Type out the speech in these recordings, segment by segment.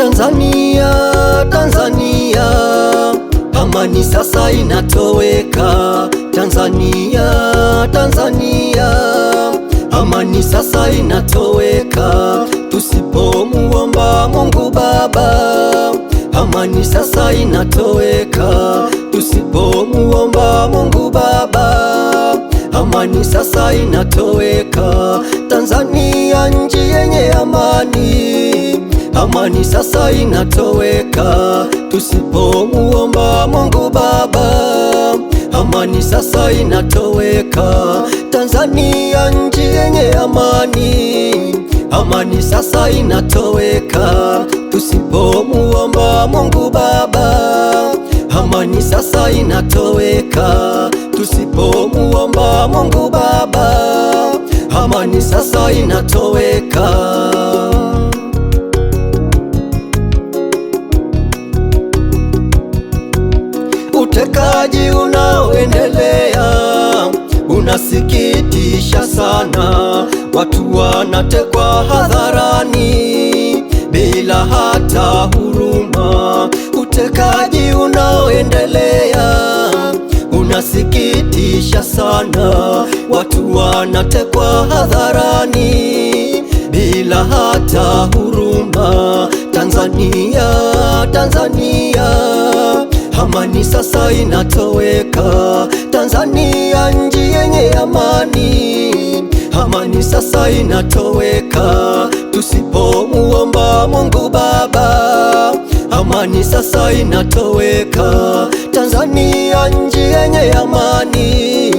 Tanzania, Tanzania, amani sasa inatoweka. Tanzania, Tanzania, amani sasa inatoweka. Tusipomuomba Mungu Baba, amani sasa inatoweka. Tusipomuomba Mungu Baba, amani sasa inatoweka. Tanzania nchi yenye amani, amani sasa inatoweka. Tusipomuomba Mungu Baba, amani sasa inatoweka. Tanzania nchi yenye amani, amani sasa inatoweka. Tusipomuomba Mungu Baba, amani sasa inatoweka. Tusipomuomba Mungu Baba, amani sasa inatoweka. Utekaji unaoendelea unasikitisha sana. Watu wanatekwa hadharani bila hata huruma. Utekaji unaoendelea unasikitisha sana. Watu wanatekwa hadharani bila hata huruma. Tanzania, Tanzania, amani sasa inatoweka. Tanzania nchi yenye amani, amani sasa inatoweka. Tusipomuomba Mungu Baba, amani sasa inatoweka. Tanzania nchi yenye amani,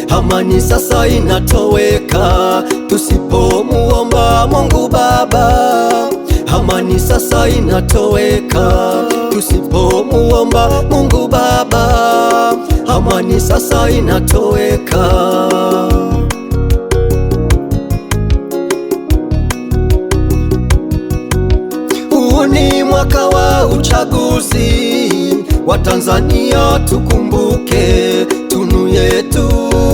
amani sasa inatoweka. Tusipomuomba Mungu Baba, amani sasa inatoweka. Tusipomuomba Mungu Baba, amani sasa inatoweka. Huu ni mwaka wa uchaguzi wa Tanzania, tukumbuke tunu yetu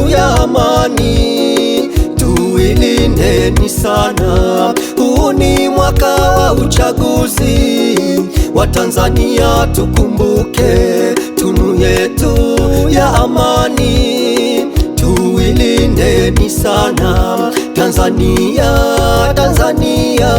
ya amani, tuilindeni sana. Huu ni mwaka wa uchaguzi wa Tanzania, tukumbuke tunu yetu ya amani, tuilindeni sana. Tanzania, Tanzania,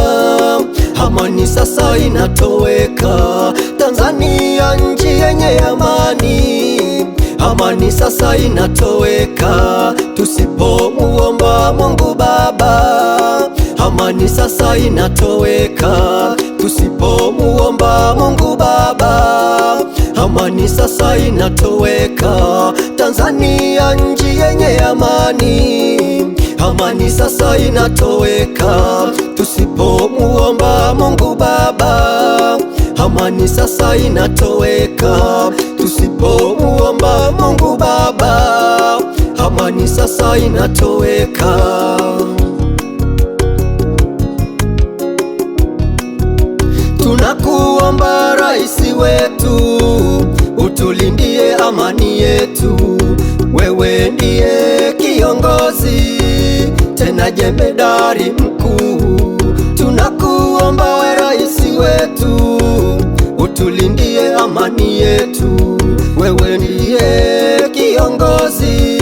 amani sasa inatoweka. Tanzania nchi yenye amani, amani sasa inatoweka. Tusipomuomba Mungu Baba, amani sasa inatoweka. Tusipomuomba Mungu Baba, amani sasa inatoweka. Tanzania nchi yenye amani, amani sasa inatoweka. Tusipomuomba Mungu Baba, amani sasa inatoweka. Tusipomuomba Mungu Baba, amani sasa inatoweka. Tunakuomba Raisi wetu, utulindie amani yetu. Wewe ndiye kiongozi tena jemedari mkuu. Tunakuomba we Raisi wetu, utulindie amani yetu. Wewe ndiye kiongozi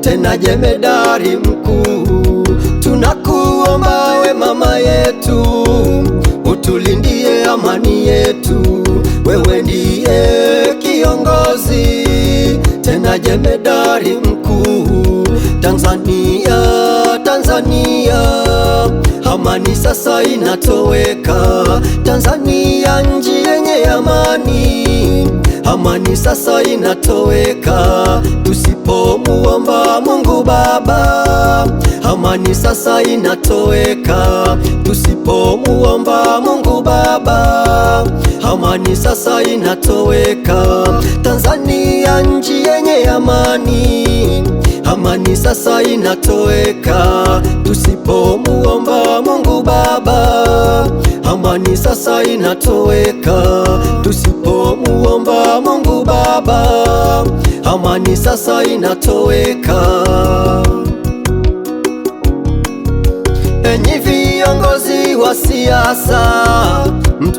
tena jemedari mkuu. Tunakuomba we mama yetu, utulindie amani yetu. Wewe ndiye kiongozi tena jemedari mkuu. Tanzania, Tanzania, amani sasa inatoweka. Tanzania nchi yenye amani, amani sasa inatoweka. Tusipomuomba Mungu Baba, amani sasa inatoweka. Tusipomuomba Mungu Baba, amani sasa inatoweka. Tanzania nchi yenye amani, amani sasa inatoweka. Tusipomuomba Mungu Baba, amani sasa inatoweka. Tusipomuomba Mungu Baba, amani sasa inatoweka. Enyi viongozi wa siasa,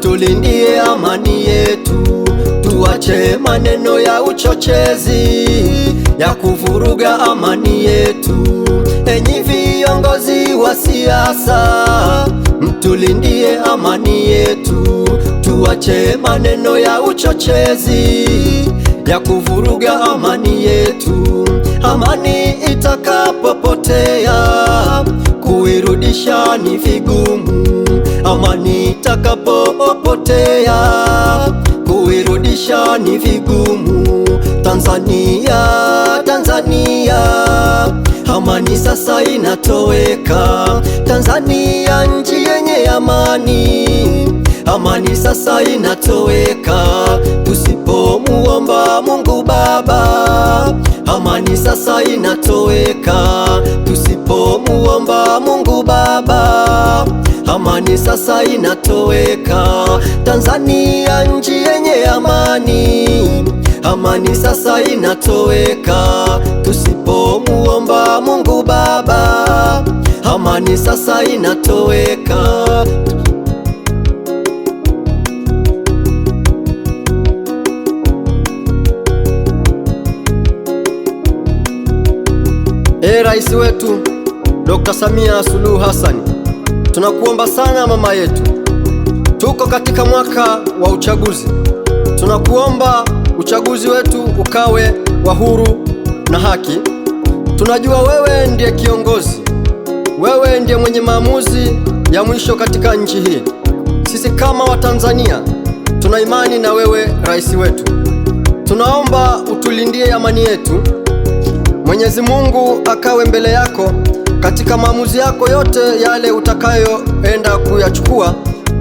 utulindie amani yetu, tuache maneno ya uchochezi ya kuvuruga amani yetu. Enyi viongozi wa siasa, mtulindie amani yetu, tuache maneno ya uchochezi ya kuvuruga amani yetu. Amani itakapopotea, kuirudisha ni vigumu. Amani itakapopotea, kuirudisha ni vigumu. Tanzania, Tanzania, amani sasa inatoweka. Tanzania nchi yenye amani, amani sasa inatoweka. Tusipomuomba Mungu Baba, amani sasa inatoweka. Tusipomuomba Mungu Baba, amani sasa inatoweka. Tanzania nchi yenye amani, amani sasa inatoweka. Tusipomuomba Mungu Baba, amani sasa inatoweka. Rais wetu Dr. Samia Suluhu Hassan, tunakuomba sana mama yetu, tuko katika mwaka wa uchaguzi. Tunakuomba uchaguzi wetu ukawe wa huru na haki. Tunajua wewe ndiye kiongozi, wewe ndiye mwenye maamuzi ya mwisho katika nchi hii. Sisi kama Watanzania tuna imani na wewe rais wetu. Tunaomba utulindie amani yetu. Mwenyezi Mungu akawe mbele yako katika maamuzi yako yote yale utakayoenda kuyachukua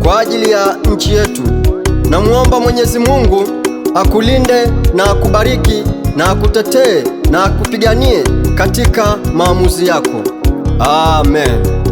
kwa ajili ya nchi yetu. Namuomba Mwenyezi Mungu akulinde na akubariki na akutetee na akupiganie katika maamuzi yako. Amen.